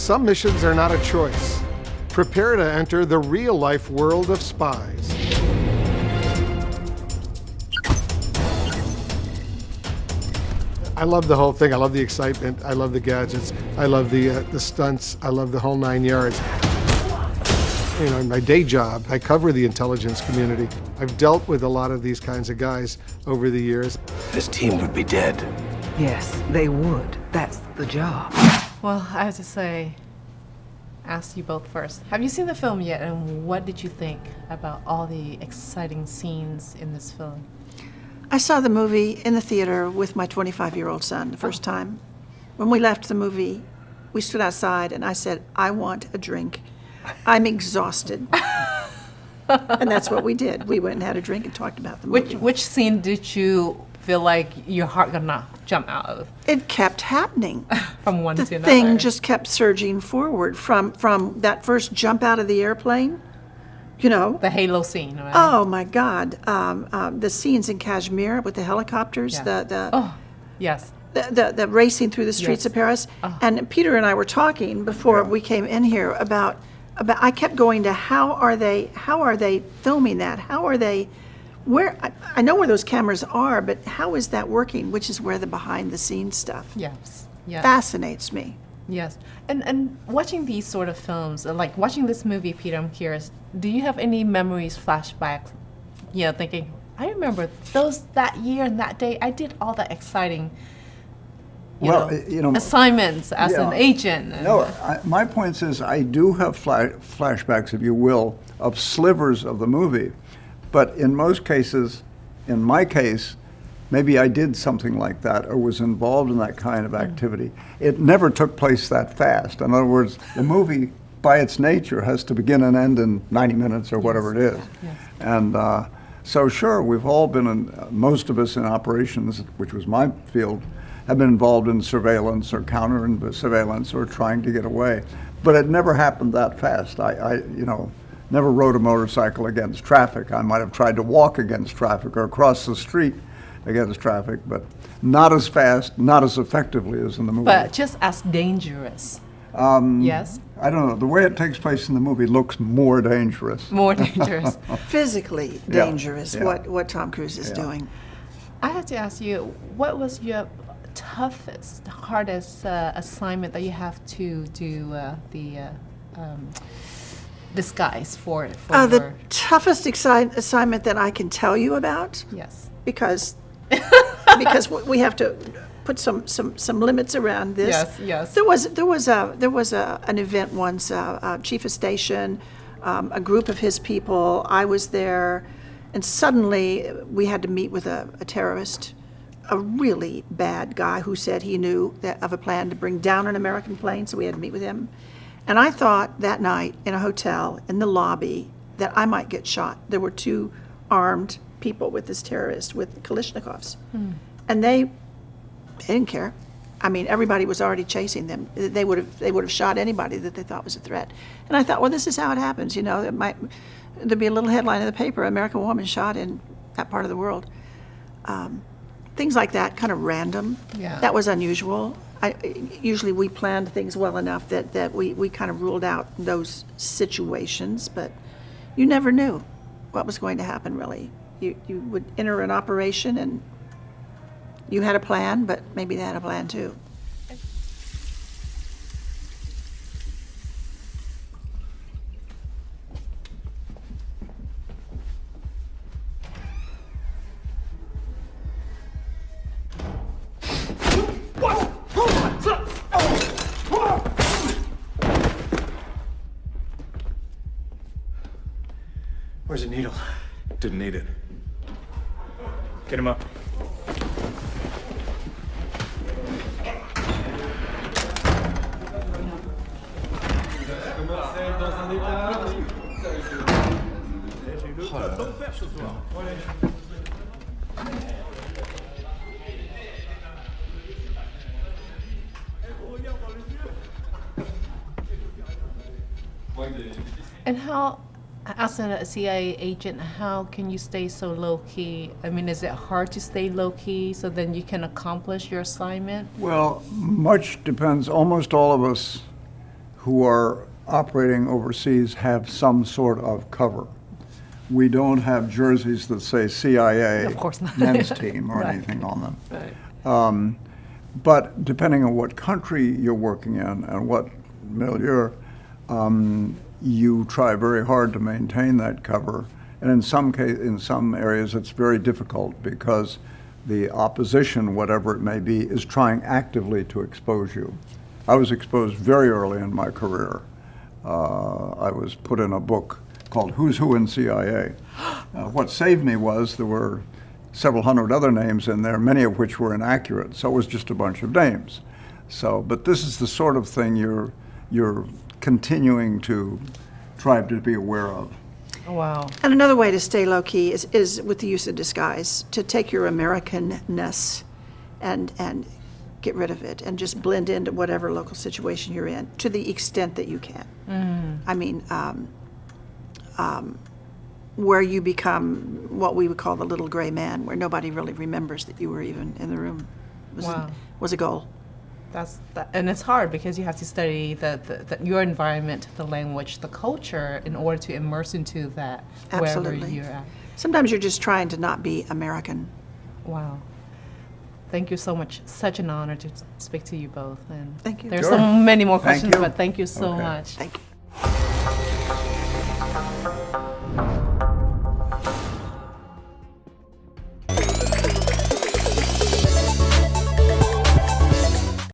some missions are not a choice. Prepare to enter the real-life world of spies. I love the whole thing. I love the excitement. I love the gadgets. I love the stunts. I love the whole 9 yards. You know, in my day job, I cover the intelligence community. I've dealt with a lot of these kinds of guys over the years. This team would be dead. Yes, they would. That's the job. Well, I have to say, ask you both first. Have you seen the film yet, and what did you think about all the exciting scenes in this film? I saw the movie in the theater with my 25-year-old son the first time. When we left the movie, we stood outside and I said, I want a drink. I'm exhausted. And that's what we did. We went and had a drink and talked about the movie. Which scene did you feel like your heart gonna jump out of? It kept happening. From one to The another? thing just kept surging forward from that first jump out of the airplane, you know. The Halo scene, right? Oh my God. The scenes in Kashmir with the helicopters, Yeah. Oh, yes. the racing through the streets Yes. of Paris. And Peter and I were talking before we came in here about I kept going to how are they filming that? How are they where I know where those cameras are, but how is that working? Which is where the behind the scenes stuff Yes. Yes. fascinates me. Yes. And watching these sort of films, like watching this movie, Peter, I'm curious, do you have any memories, flashbacks, you know, thinking, I remember that year and that day, I did all the exciting, assignments as an agent. No, my point is I do have flashbacks, if you will, of slivers of the movie. But in most cases, in my case, maybe I did something like that or was involved in that kind of activity. It never took place that fast. In other words, the movie, by its nature, has to begin and end in 90 minutes or whatever it is. Yes. And so sure, we've all been, most of us in operations, which was my field, have been involved in surveillance or counter surveillance or trying to get away. But it never happened that fast. I never rode a motorcycle against traffic. I might have tried to walk against traffic or cross the street against traffic, but not as fast, not as effectively as in the movie. But just as dangerous. Yes? I don't know. The way it takes place in the movie looks more dangerous. More dangerous. Physically Yeah, dangerous, yeah. what Tom Cruise is doing. I have to ask you, what was your toughest, hardest assignment that you have to do the disguise for The your... toughest assignment that I can tell you about, Yes. because we have to put some limits around this. Yes, yes. There was an event once, chief of station, a group of his people. I was there, and suddenly we had to meet with a terrorist, a really bad guy who said he knew of a plan to bring down an American plane. So we had to meet with him, and I thought that night in a hotel in the lobby that I might get shot. There were two armed people with this terrorist with Kalashnikovs, and they didn't care. I mean, everybody was already chasing them. They would have shot anybody that they thought was a threat. And I thought, well, this is how it happens. You know, there'd be a little headline in the paper: American woman shot in that part of the world. Things like that, kind of random. Yeah. That was unusual. Usually we planned things well enough that we kind of ruled out those situations, but you never knew what was going to happen, really. You would enter an operation and you had a plan, but maybe they had a plan too. Where's the needle? Didn't need it. Get him up. And how, as a CIA agent, how can you stay so low-key? I mean, is it hard to stay low-key so then you can accomplish your assignment? Well, much depends. Almost all of us who are operating overseas have some sort of cover. We don't have jerseys that say CIA Of course not. men's team or Right. anything on them. Right. But depending on what country you're working in and what milieu, you try very hard to maintain that cover. And in some areas, it's very difficult because the opposition, whatever it may be, is trying actively to expose you. I was exposed very early in my career. I was put in a book called Who's Who in CIA. What saved me was there were several hundred other names in there, many of which were inaccurate, so it was just a bunch of names. So, but this is the sort of thing you're continuing to try to be aware of. Wow. And another way to stay low-key is with the use of disguise, to take your Americanness and get rid of it and just blend into whatever local situation you're in to the extent that you can. I mean, where you become what we would call the little gray man, where nobody really remembers that you were even in the room, Wow. was a goal. And it's hard because you have to study your environment, the language, the culture in order to immerse into that wherever Absolutely. you're at. Sometimes you're just trying to not be American. Wow. Thank you so much. Such an honor to speak to you both. And Thank you. There's Sure. so many more Thank questions, you. but thank you so Okay. much. Thank you.